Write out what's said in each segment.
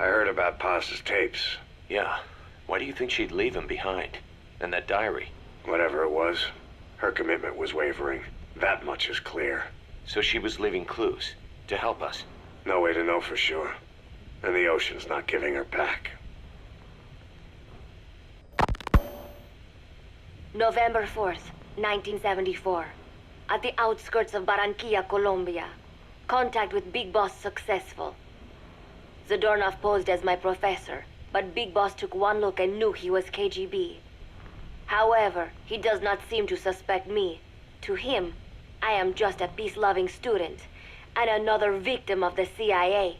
I heard about Paz's tapes. Yeah. Why do you think she'd leave him behind? And that diary? Whatever it was, her commitment was wavering. That much is clear. So she was leaving clues to help us. No way to know for sure. And the ocean's not giving her back. November 4th, 1974. At the outskirts of Barranquilla, Colombia. Contact with Big Boss successful. Zadornov posed as my professor, but Big Boss took one look and knew he was KGB. However, he does not seem to suspect me. To him, I am just a peace-loving student, and another victim of the CIA.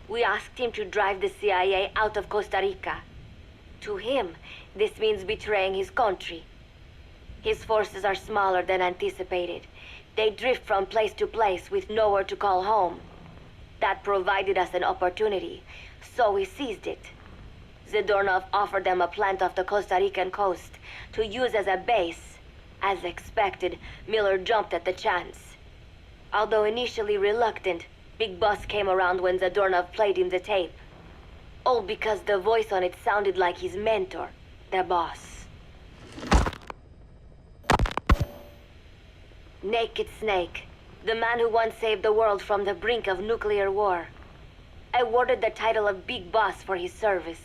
We asked him to drive the CIA out of Costa Rica. To him, this means betraying his country. His forces are smaller than anticipated. They drift from place to place with nowhere to call home. That provided us an opportunity, so we seized it. Zadornov offered them a plant off the Costa Rican coast to use as a base. As expected, Miller jumped at the chance. Although initially reluctant, Big Boss came around when Zadornov played him the tape. All because the voice on it sounded like his mentor, the boss. Naked Snake, the man who once saved the world from the brink of nuclear war. Awarded the title of Big Boss for his service.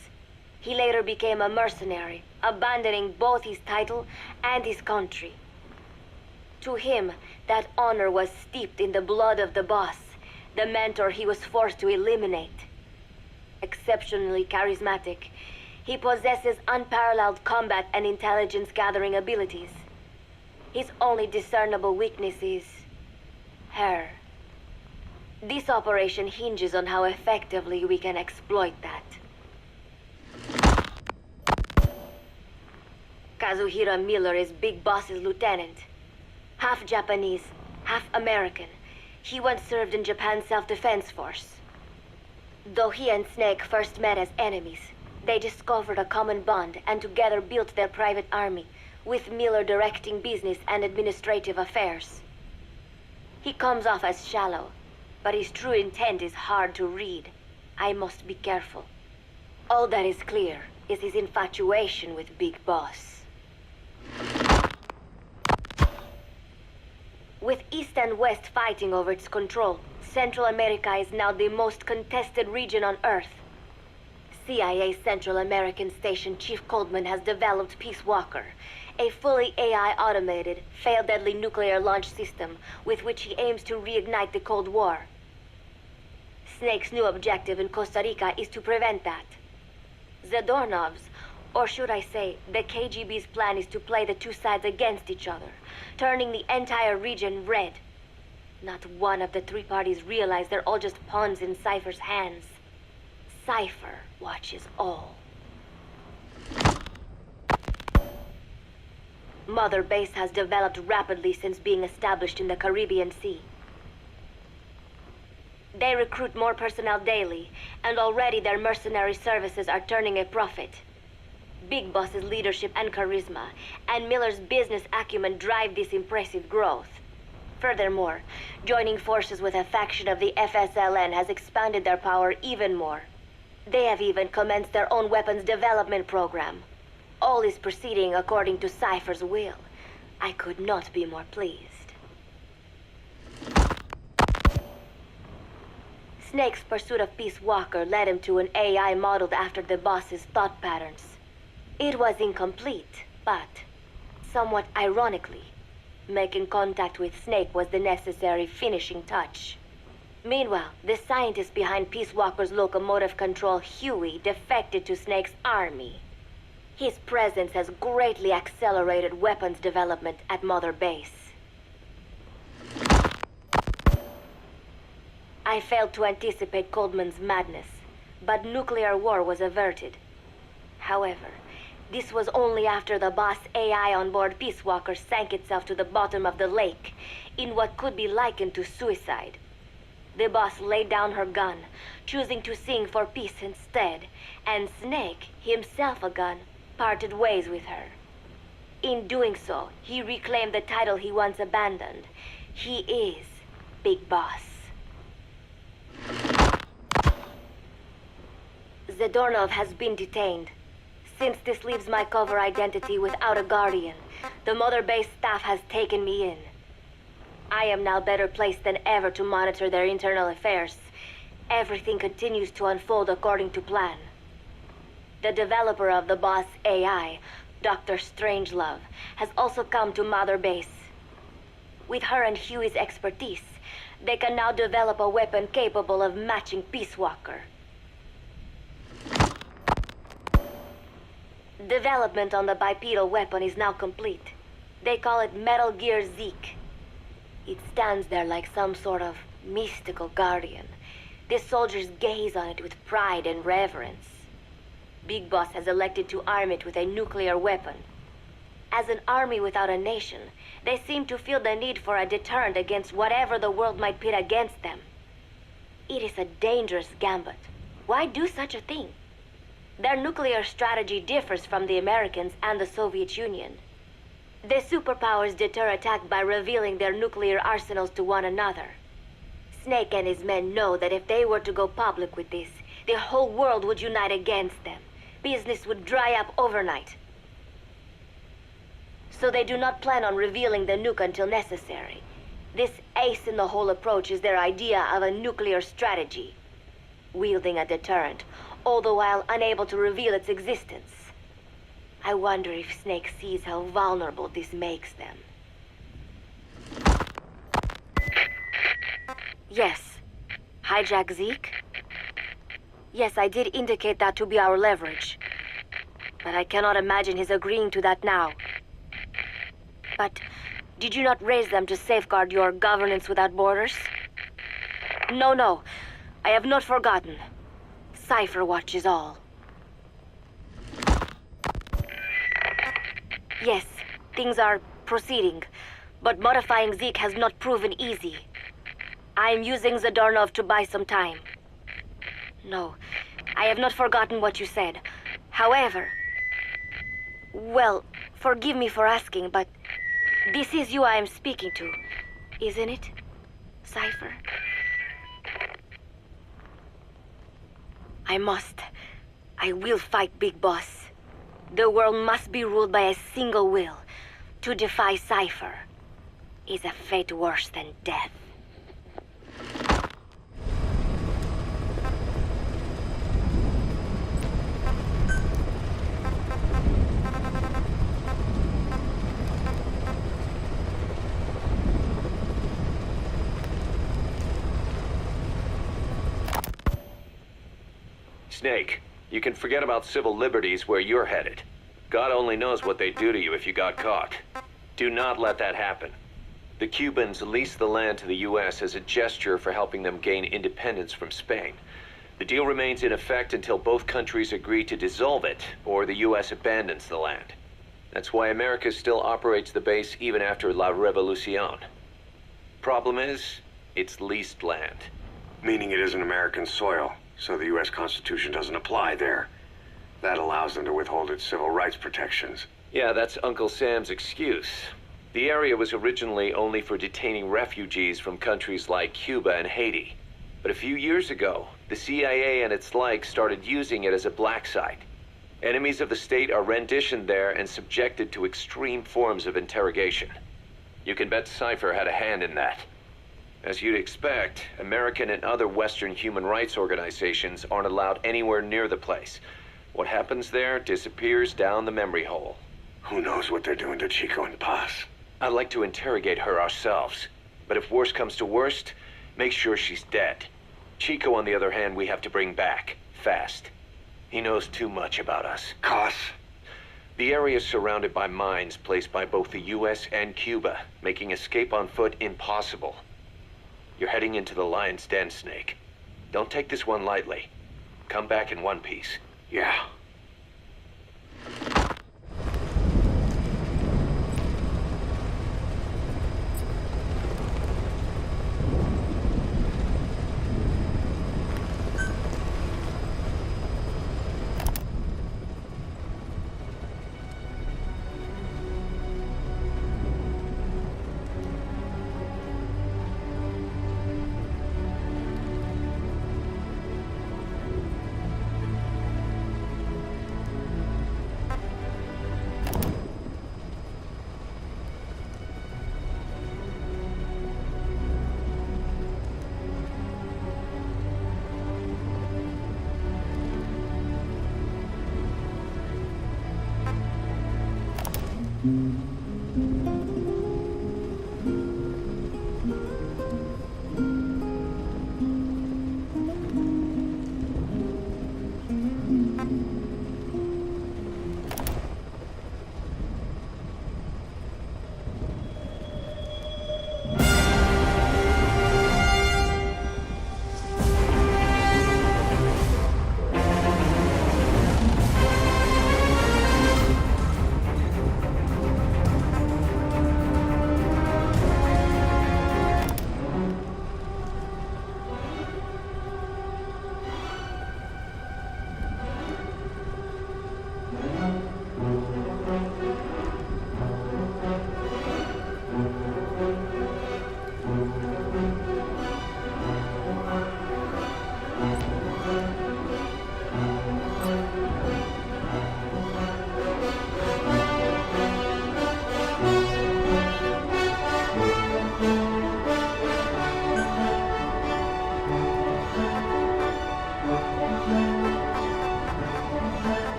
He later became a mercenary, abandoning both his title and his country. To him, that honor was steeped in the blood of the boss, the mentor he was forced to eliminate. Exceptionally charismatic, he possesses unparalleled combat and intelligence-gathering abilities. His only discernible weakness is her. This operation hinges on how effectively we can exploit that. Kazuhira Miller is Big Boss's lieutenant. Half Japanese, half American. He once served in Japan's self-defense force. Though he and Snake first met as enemies, they discovered a common bond and together built their private army, with Miller directing business and administrative affairs. He comes off as shallow, but his true intent is hard to read. I must be careful. All that is clear is his infatuation with Big Boss. With East and West fighting over its control, Central America is now the most contested region on Earth. CIA Central American Station Chief Coldman has developed Peace Walker, a fully AI-automated, fail-deadly nuclear launch system with which he aims to reignite the Cold War. Snake's new objective in Costa Rica is to prevent that. Zadornov's, or should I say, the KGB's plan is to play the two sides against each other, turning the entire region red. Not one of the three parties realize they're all just pawns in Cypher's hands. Cypher watches all. Mother Base has developed rapidly since being established in the Caribbean Sea. They recruit more personnel daily, and already their mercenary services are turning a profit. Big Boss's leadership and charisma, and Miller's business acumen drive this impressive growth. Furthermore, joining forces with a faction of the FSLN has expanded their power even more. They have even commenced their own weapons development program. All is proceeding according to Cypher's will. I could not be more pleased. Snake's pursuit of Peace Walker led him to an AI modeled after the boss's thought patterns. It was incomplete, but, somewhat ironically, making contact with Snake was the necessary finishing touch. Meanwhile, the scientist behind Peace Walker's locomotive control, Huey, defected to Snake's army. His presence has greatly accelerated weapons development at Mother Base. I failed to anticipate Coldman's madness, but nuclear war was averted. However, this was only after the boss AI on board Peace Walker sank itself to the bottom of the lake, in what could be likened to suicide. The boss laid down her gun, choosing to sing for peace instead, and Snake, himself a gun, parted ways with her. In doing so, he reclaimed the title he once abandoned. He is Big Boss. Zadornov has been detained. Since this leaves my cover identity without a guardian, the Mother Base staff has taken me in. I am now better placed than ever to monitor their internal affairs. Everything continues to unfold according to plan. The developer of the boss AI, Dr. Strangelove, has also come to Mother Base. With her and Huey's expertise, they can now develop a weapon capable of matching Peace Walker. Development on the bipedal weapon is now complete. They call it Metal Gear Zeke. It stands there like some sort of mystical guardian. The soldiers gaze on it with pride and reverence. Big Boss has elected to arm it with a nuclear weapon. As an army without a nation, they seem to feel the need for a deterrent against whatever the world might pit against them. It is a dangerous gambit. Why do such a thing? Their nuclear strategy differs from the Americans and the Soviet Union. The superpowers deter attack by revealing their nuclear arsenals to one another. Snake and his men know that if they were to go public with this, the whole world would unite against them. Business would dry up overnight. So they do not plan on revealing the nuke until necessary. This ace-in-the-hole approach is their idea of a nuclear strategy. Wielding a deterrent, all the while unable to reveal its existence. I wonder if Snake sees how vulnerable this makes them. Yes. Hijack Zeke? Yes, I did indicate that to be our leverage. But I cannot imagine his agreeing to that now. But did you not raise them to safeguard your governance without borders? No. I have not forgotten. Cypher watches all. Yes, things are proceeding, but modifying Zeke has not proven easy. I am using Zadornov to buy some time. No, I have not forgotten what you said. However... Well, forgive me for asking, but this is you I am speaking to, isn't it, Cypher? I will fight Big Boss. The world must be ruled by a single will. To defy Cypher is a fate worse than death. Snake, you can forget about civil liberties where you're headed. God only knows what they'd do to you if you got caught. Do not let that happen. The Cubans leased the land to the U.S. as a gesture for helping them gain independence from Spain. The deal remains in effect until both countries agree to dissolve it, or the U.S. abandons the land. That's why America still operates the base even after La Revolucion. Problem is, it's leased land. Meaning it isn't American soil, so the U.S. Constitution doesn't apply there. That allows them to withhold its civil rights protections. Yeah, that's Uncle Sam's excuse. The area was originally only for detaining refugees from countries like Cuba and Haiti. But a few years ago, the CIA and its like started using it as a black site. Enemies of the state are renditioned there and subjected to extreme forms of interrogation. You can bet Cypher had a hand in that. As you'd expect, American and other Western human rights organizations aren't allowed anywhere near the place. What happens there disappears down the memory hole. Who knows what they're doing to Chico and Paz? I'd like to interrogate her ourselves. But if worst comes to worst, make sure she's dead. Chico, on the other hand, we have to bring back, fast. He knows too much about us. Cos? The area is surrounded by mines placed by both the US and Cuba, making escape on foot impossible. You're heading into the Lion's Den, Snake. Don't take this one lightly. Come back in one piece. Yeah.